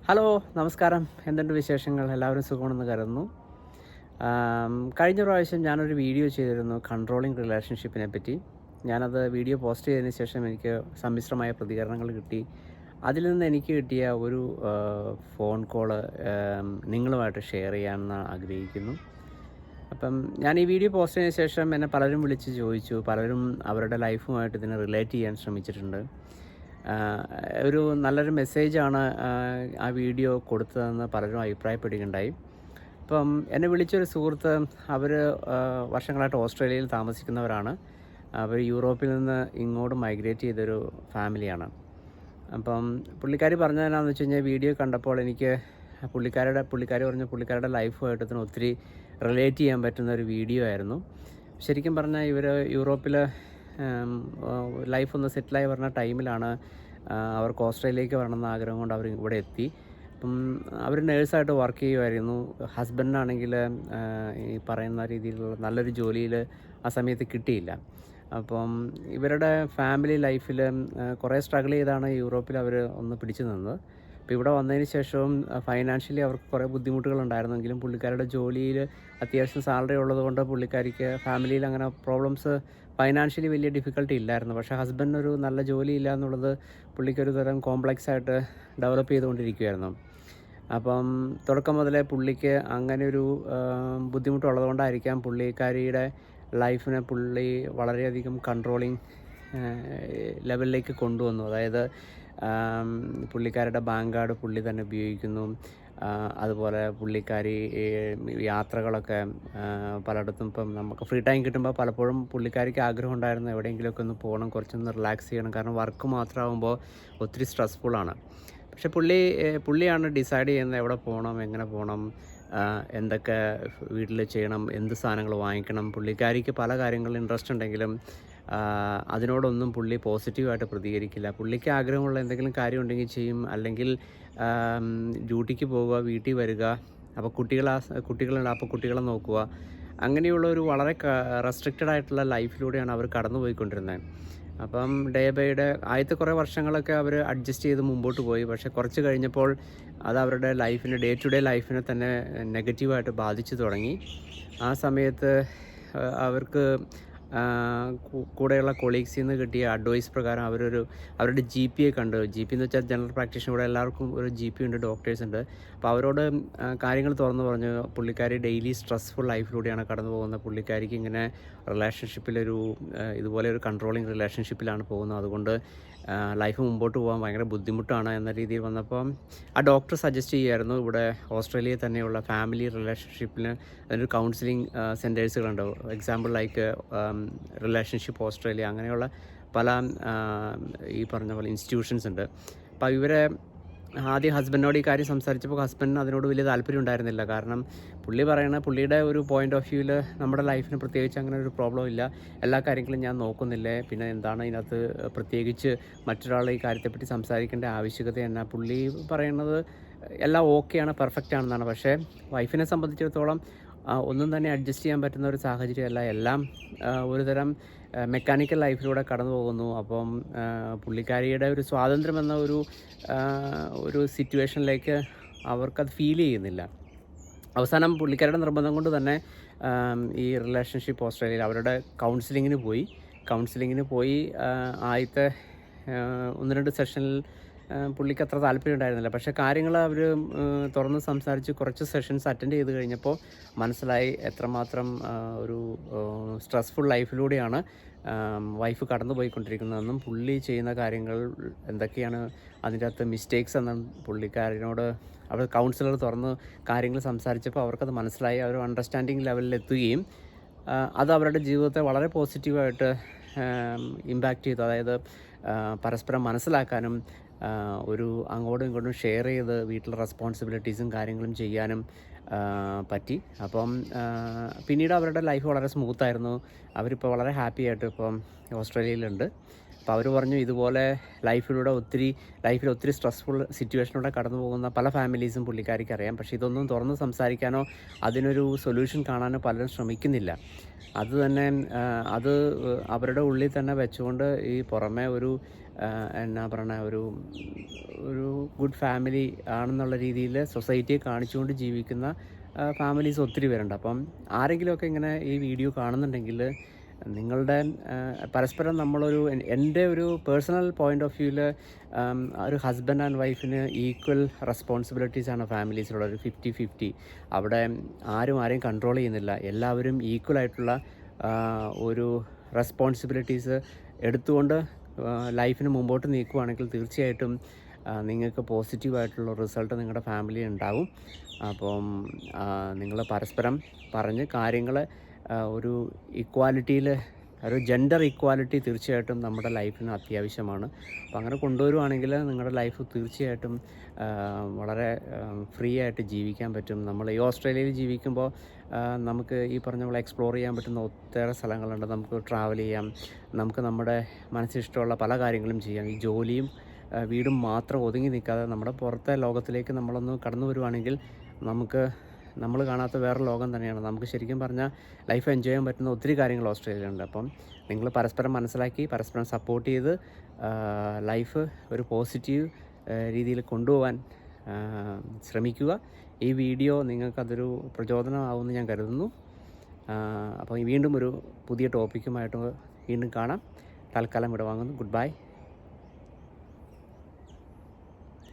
Hello, നമസ്കാരം. എന്തുണ്ട് വിശേഷങ്ങൾ? എല്ലാവരും സുഖമാണെന്ന് കരുതുന്നു. കഴിഞ്ഞ പ്രാവശ്യം ഞാനൊരു വീഡിയോ ചെയ്തിരുന്നു കൺട്രോളിങ് റിലേഷൻഷിപ്പിനെ പറ്റി. ഞാനത് വീഡിയോ പോസ്റ്റ് ചെയ്തതിന് ശേഷം എനിക്ക് സമ്മിശ്രമായ പ്രതികരണങ്ങൾ കിട്ടി. അതിൽ നിന്ന് എനിക്ക് കിട്ടിയ ഒരു ഫോൺ കോള് നിങ്ങളുമായിട്ട് ഷെയർ ചെയ്യാമെന്ന് ആഗ്രഹിക്കുന്നു. അപ്പം ഞാൻ ഈ വീഡിയോ പോസ്റ്റ് ചെയ്തതിന് ശേഷം എന്നെ പലരും വിളിച്ച് ചോദിച്ചു. പലരും അവരുടെ ലൈഫുമായിട്ട് ഇതിനെ റിലേറ്റ് ചെയ്യാൻ ശ്രമിച്ചിട്ടുണ്ട്. ഒരു നല്ലൊരു മെസ്സേജാണ് ആ വീഡിയോ കൊടുത്തതെന്ന് പലരും അഭിപ്രായപ്പെടുകയുണ്ടായി. അപ്പം എന്നെ വിളിച്ചൊരു സുഹൃത്ത്, അവർ വർഷങ്ങളായിട്ട് ഓസ്ട്രേലിയയിൽ താമസിക്കുന്നവരാണ്. അവർ യൂറോപ്പിൽ നിന്ന് ഇങ്ങോട്ട് മൈഗ്രേറ്റ് ചെയ്തൊരു ഫാമിലിയാണ്. അപ്പം പുള്ളിക്കാരി പറഞ്ഞതെന്നാന്ന് വെച്ച് കഴിഞ്ഞാൽ, വീഡിയോ കണ്ടപ്പോൾ എനിക്ക് പുള്ളിക്കാരി പറഞ്ഞ പുള്ളിക്കാരുടെ ലൈഫുമായിട്ട് ഇതിന് ഒത്തിരി റിലേറ്റ് ചെയ്യാൻ പറ്റുന്ന ഒരു വീഡിയോ ആയിരുന്നു. ശരിക്കും പറഞ്ഞാൽ ഇവർ യൂറോപ്പിൽ ലൈഫൊന്ന് സെറ്റിലായി വരുന്ന ടൈമിലാണ് അവർക്ക് ഓസ്ട്രേലിയയിലേക്ക് വരണമെന്ന ആഗ്രഹം കൊണ്ട് അവർ ഇവിടെ എത്തി. അപ്പം അവർ നേഴ്സായിട്ട് വർക്ക് ചെയ്യുമായിരുന്നു. ഹസ്ബൻഡിനാണെങ്കിൽ ഈ പറയുന്ന രീതിയിലുള്ള നല്ലൊരു ജോലിയിൽ ആ സമയത്ത് കിട്ടിയില്ല. അപ്പം ഇവരുടെ ഫാമിലി ലൈഫിൽ കുറേ സ്ട്രഗിൾ ചെയ്താണ് യൂറോപ്പിൽ അവർ ഒന്ന് പിടിച്ചു നിന്നത്. അപ്പോൾ ഇവിടെ വന്നതിന് ശേഷവും ഫൈനാൻഷ്യലി അവർക്ക് കുറേ ബുദ്ധിമുട്ടുകളുണ്ടായിരുന്നെങ്കിലും പുള്ളിക്കാരുടെ ജോലിയിൽ അത്യാവശ്യം സാലറി ഉള്ളതുകൊണ്ട് പുള്ളിക്കാരിക്ക് ഫാമിലിയിൽ അങ്ങനെ പ്രോബ്ലംസ്, ഫൈനാൻഷ്യലി വലിയ ഡിഫിക്കൽട്ടി ഇല്ലായിരുന്നു. പക്ഷേ ഹസ്ബൻഡിനൊരു നല്ല ജോലി ഇല്ല എന്നുള്ളത് പുള്ളിക്കൊരു തരം കോംപ്ലക്സ് ആയിട്ട് ഡെവലപ്പ് ചെയ്തുകൊണ്ടിരിക്കുകയായിരുന്നു. അപ്പം തുടക്കം മുതലേ പുള്ളിക്ക് അങ്ങനെയൊരു ബുദ്ധിമുട്ടുള്ളതുകൊണ്ടായിരിക്കാം പുള്ളിക്കാരിയുടെ ലൈഫിനെ പുള്ളി വളരെയധികം കൺട്രോളിങ് ലെവലിലേക്ക് കൊണ്ടുവന്നു. അതായത് പുള്ളിക്കാരുടെ ബാങ്ക് കാർഡ് പുള്ളി തന്നെ ഉപയോഗിക്കുന്നു. അതുപോലെ പുള്ളിക്കാരി യാത്രകളൊക്കെ പലയിടത്തും, ഇപ്പം നമുക്ക് ഫ്രീ ടൈം കിട്ടുമ്പോൾ പലപ്പോഴും പുള്ളിക്കാരിക്ക് ആഗ്രഹം ഉണ്ടായിരുന്നു എവിടെയെങ്കിലുമൊക്കെ ഒന്ന് പോകണം, കുറച്ചൊന്ന് റിലാക്സ് ചെയ്യണം. കാരണം വർക്ക് മാത്രമാകുമ്പോൾ ഒത്തിരി സ്ട്രെസ്ഫുള്ളാണ്. പക്ഷേ പുള്ളിയാണ് ഡിസൈഡ് ചെയ്യുന്നത് എവിടെ പോകണം, എങ്ങനെ പോകണം, എന്തൊക്കെ വീട്ടിൽ ചെയ്യണം, എന്ത് സാധനങ്ങൾ വാങ്ങിക്കണം. പുള്ളിക്കാരിക്ക് പല കാര്യങ്ങളിൽ ഇൻട്രസ്റ്റ് ഉണ്ടെങ്കിലും അതിനോടൊന്നും പുള്ളി പോസിറ്റീവായിട്ട് പ്രതികരിക്കില്ല. പുള്ളിക്ക് ആഗ്രഹമുള്ള എന്തെങ്കിലും കാര്യം ഉണ്ടെങ്കിൽ ചെയ്യും, അല്ലെങ്കിൽ ഡ്യൂട്ടിക്ക് പോവുക, വീട്ടിൽ വരിക, അപ്പോൾ കുട്ടികളുണ്ട്, അപ്പോൾ കുട്ടികളെ നോക്കുക. അങ്ങനെയുള്ള ഒരു വളരെ റെസ്ട്രിക്റ്റഡ് ആയിട്ടുള്ള ലൈഫിലൂടെയാണ് അവർ കടന്നു പോയിക്കൊണ്ടിരുന്നത്. അപ്പം ഡേ ബൈ ഡേ ആദ്യത്തെ കുറേ വർഷങ്ങളൊക്കെ അവർ അഡ്ജസ്റ്റ് ചെയ്ത് മുമ്പോട്ട് പോയി. പക്ഷേ കുറച്ച് കഴിഞ്ഞപ്പോൾ അത് അവരുടെ ലൈഫിനെ, ഡേ ടു ഡേ ലൈഫിനെ തന്നെ നെഗറ്റീവായിട്ട് ബാധിച്ചു തുടങ്ങി. ആ സമയത്ത് അവർക്ക് കൂടെയുള്ള കൊളീഗ്സിൽ നിന്ന് കിട്ടിയ അഡ്വൈസ് പ്രകാരം അവരുടെ GPയെ കണ്ടു. GP എന്ന് വെച്ചാൽ ജനറൽ പ്രാക്ടീഷണർ. ഇവിടെ എല്ലാവർക്കും ഒരു GP ഉണ്ട്, ഡോക്ടേഴ്സ് ഉണ്ട്. അപ്പോൾ അവരോട് കാര്യങ്ങൾ തുറന്നു പറഞ്ഞു. പുള്ളിക്കാരി ഡെയിലി സ്ട്രെസ്ഫുൾ ലൈഫിലൂടെയാണ് കടന്നു പോകുന്നത്. പുള്ളിക്കാരിക്ക് ഇങ്ങനെ റിലേഷൻഷിപ്പിലൊരു ഇതുപോലെ ഒരു കൺട്രോളിങ് റിലേഷൻഷിപ്പിലാണ് പോകുന്നത്. അതുകൊണ്ട് ലൈഫ് മുമ്പോട്ട് പോകാൻ ഭയങ്കര ബുദ്ധിമുട്ടാണ് എന്ന രീതിയിൽ വന്നപ്പം ആ ഡോക്ടർ സജസ്റ്റ് ചെയ്യുമായിരുന്നു, ഇവിടെ ഓസ്ട്രേലിയയിൽ തന്നെയുള്ള ഫാമിലി റിലേഷൻഷിപ്പിന് അതിനൊരു കൗൺസിലിംഗ് സെൻറ്റേഴ്സുകളുണ്ട്. എക്സാമ്പിൾ ലൈക്ക് റിലേഷൻഷിപ്പ് ഓസ്ട്രേലിയ, അങ്ങനെയുള്ള പല ഈ പറഞ്ഞ പോലെ ഇൻസ്റ്റിറ്റ്യൂഷൻസ് ഉണ്ട്. അപ്പോൾ ഇവരെ ആദ്യം ഹസ്ബൻഡിനോട് ഈ കാര്യം സംസാരിച്ചപ്പോൾ ഹസ്ബൻഡിന് അതിനോട് വലിയ താല്പര്യം ഉണ്ടായിരുന്നില്ല. കാരണം പുള്ളിയുടെ ഒരു പോയിൻ്റ് ഓഫ് വ്യൂവിൽ നമ്മുടെ ലൈഫിന് പ്രത്യേകിച്ച് അങ്ങനെ ഒരു പ്രോബ്ലം ഇല്ല, എല്ലാ കാര്യങ്ങളും ഞാൻ നോക്കുന്നില്ലേ, പിന്നെ എന്താണ് ഇതിനകത്ത് പ്രത്യേകിച്ച് മറ്റൊരാളെ ഈ കാര്യത്തെപ്പറ്റി സംസാരിക്കേണ്ട ആവശ്യകത എന്നാ. പുള്ളി പറയുന്നത് എല്ലാം ഓക്കെയാണ്, പെർഫെക്റ്റ് ആണെന്നാണ്. പക്ഷേ വൈഫിനെ സംബന്ധിച്ചിടത്തോളം ഒന്നും തന്നെ അഡ്ജസ്റ്റ് ചെയ്യാൻ പറ്റുന്ന ഒരു സാഹചര്യമല്ല. എല്ലാം ഒരുതരം മെക്കാനിക്കൽ ലൈഫിലൂടെ കടന്നു പോകുന്നു. അപ്പം പുള്ളിക്കാരിയുടെ ഒരു സ്വാതന്ത്ര്യം എന്ന ഒരു സിറ്റുവേഷനിലേക്ക് അവർക്കത് ഫീൽ ചെയ്യുന്നില്ല. അവസാനം പുള്ളിക്കാരുടെ നിർബന്ധം കൊണ്ട് തന്നെ ഈ റിലേഷൻഷിപ്പ് ഓസ്ട്രേലിയയിൽ അവരുടെ കൗൺസിലിങ്ങിന് പോയി ആദ്യത്തെ 1-2 സെഷനിൽ പുള്ളിക്ക് അത്ര താല്പര്യം ഉണ്ടായിരുന്നില്ല. പക്ഷേ കാര്യങ്ങൾ അവർ തുറന്ന് സംസാരിച്ച് കുറച്ച് സെഷൻസ് അറ്റൻഡ് ചെയ്ത് കഴിഞ്ഞപ്പോൾ മനസ്സിലായി എത്രമാത്രം ഒരു സ്ട്രെസ്ഫുൾ ലൈഫിലൂടെയാണ് വൈഫ് കടന്നു പോയിക്കൊണ്ടിരിക്കുന്നതെന്നും പുള്ളി ചെയ്യുന്ന കാര്യങ്ങൾ എന്തൊക്കെയാണ് അതിൻ്റെ അകത്ത് മിസ്റ്റേക്സ് എന്നും പുള്ളിക്കാരനോട് അവർ കൗൺസിലർ തുറന്ന് കാര്യങ്ങൾ സംസാരിച്ചപ്പോൾ അവർക്കത് മനസ്സിലായി. അവർ അണ്ടർസ്റ്റാൻഡിങ് ലെവലിൽ എത്തുകയും അത് അവരുടെ ജീവിതത്തെ വളരെ പോസിറ്റീവായിട്ട് ഇമ്പാക്റ്റ് ചെയ്തു. അതായത് പരസ്പരം മനസ്സിലാക്കാനും ഒരു അങ്ങോട്ടും ഇങ്ങോട്ടും ഷെയർ ചെയ്ത് വീട്ടിലെ റെസ്പോൺസിബിലിറ്റീസും കാര്യങ്ങളും ചെയ്യാനും പറ്റി. അപ്പം പിന്നീട് അവരുടെ ലൈഫ് വളരെ സ്മൂത്തായിരുന്നു. അവരിപ്പോൾ വളരെ ഹാപ്പി ആയിട്ട് ഇപ്പം ഓസ്ട്രേലിയയിലുണ്ട്. അപ്പോൾ അവർ പറഞ്ഞു, ഇതുപോലെ ലൈഫിൽ ഒത്തിരി സ്ട്രെസ്ഫുൾ സിറ്റുവേഷനിലൂടെ കടന്നു പോകുന്ന പല ഫാമിലീസും പുള്ളിക്കാരിക്ക് അറിയാം. പക്ഷേ ഇതൊന്നും തുറന്ന് സംസാരിക്കാനോ അതിനൊരു സൊല്യൂഷൻ കാണാനോ പലരും ശ്രമിക്കുന്നില്ല. അത് അവരുടെ ഉള്ളിൽ തന്നെ വെച്ചുകൊണ്ട് ഈ പുറമേ ഒരു എന്നാ പറയണ ഒരു ഒരു ഗുഡ് ഫാമിലി ആണെന്നുള്ള രീതിയിൽ സൊസൈറ്റിയെ കാണിച്ചുകൊണ്ട് ജീവിക്കുന്ന ഫാമിലീസ് ഒത്തിരി പേരുണ്ട്. അപ്പം ആരെങ്കിലുമൊക്കെ ഇങ്ങനെ ഈ വീഡിയോ കാണുന്നുണ്ടെങ്കിൽ നിങ്ങളുടെ പരസ്പരം നമ്മളൊരു എൻ്റെ ഒരു പേഴ്സണൽ പോയിൻ്റ് ഓഫ് വ്യൂവിൽ ഒരു ഹസ്ബൻഡ് ആൻഡ് വൈഫിന് ഈക്വൽ റെസ്പോൺസിബിലിറ്റീസാണ് ഫാമിലീസിലുള്ള ഒരു 50-50. അവിടെ ആരെയും കൺട്രോൾ ചെയ്യുന്നില്ല. എല്ലാവരും ഈക്വലായിട്ടുള്ള ഒരു റെസ്പോൺസിബിലിറ്റീസ് എടുത്തുകൊണ്ട് ലൈഫിന് മുമ്പോട്ട് നീക്കുകയാണെങ്കിൽ തീർച്ചയായിട്ടും നിങ്ങൾക്ക് പോസിറ്റീവായിട്ടുള്ള റിസൾട്ട് നിങ്ങളുടെ ഫാമിലി ഉണ്ടാവും. അപ്പം നിങ്ങൾ പരസ്പരം പറഞ്ഞ് കാര്യങ്ങൾ ഒരു ഇക്വാലിറ്റിയിൽ, ഒരു ജെൻഡർ ഇക്വാലിറ്റി തീർച്ചയായിട്ടും നമ്മുടെ ലൈഫിന് അത്യാവശ്യമാണ്. അപ്പോൾ അങ്ങനെ കൊണ്ടുവരുവാണെങ്കിൽ നിങ്ങളുടെ ലൈഫ് തീർച്ചയായിട്ടും വളരെ ഫ്രീ ആയിട്ട് ജീവിക്കാൻ പറ്റും. നമ്മൾ ഈ ഓസ്ട്രേലിയയിൽ ജീവിക്കുമ്പോൾ നമുക്ക് ഈ പറഞ്ഞ പോലെ എക്സ്പ്ലോർ ചെയ്യാൻ പറ്റുന്ന ഒത്തേറെ സ്ഥലങ്ങളുണ്ട്. നമുക്ക് ട്രാവൽ ചെയ്യാം, നമുക്ക് നമ്മുടെ മനസ്സിഷ്ടമുള്ള പല കാര്യങ്ങളും ചെയ്യാം. ഈ ജോലിയും വീടും മാത്രം ഒതുങ്ങി നിൽക്കാതെ നമ്മുടെ പുറത്തെ ലോകത്തിലേക്ക് നമ്മളൊന്ന് കടന്നു വരുവാണെങ്കിൽ നമ്മൾ കാണാത്ത വേറെ ലോകം തന്നെയാണ്. നമുക്ക് ശരിക്കും പറഞ്ഞാൽ ലൈഫ് എൻജോയ് ചെയ്യാൻ പറ്റുന്ന ഒത്തിരി കാര്യങ്ങൾ ഓസ്ട്രേലിയയിലുണ്ട്. അപ്പം നിങ്ങൾ പരസ്പരം മനസ്സിലാക്കി പരസ്പരം സപ്പോർട്ട് ചെയ്ത് ലൈഫ് ഒരു പോസിറ്റീവ് രീതിയിൽ കൊണ്ടുപോകാൻ ശ്രമിക്കുക. ഈ വീഡിയോ നിങ്ങൾക്കതൊരു പ്രചോദനമാവുമെന്ന് ഞാൻ കരുതുന്നു. അപ്പോൾ വീണ്ടും ഒരു പുതിയ ടോപ്പിക്കുമായിട്ട് വീണ്ടും കാണാം. തൽക്കാലം വിടവാങ്ങുന്നു. Good bye.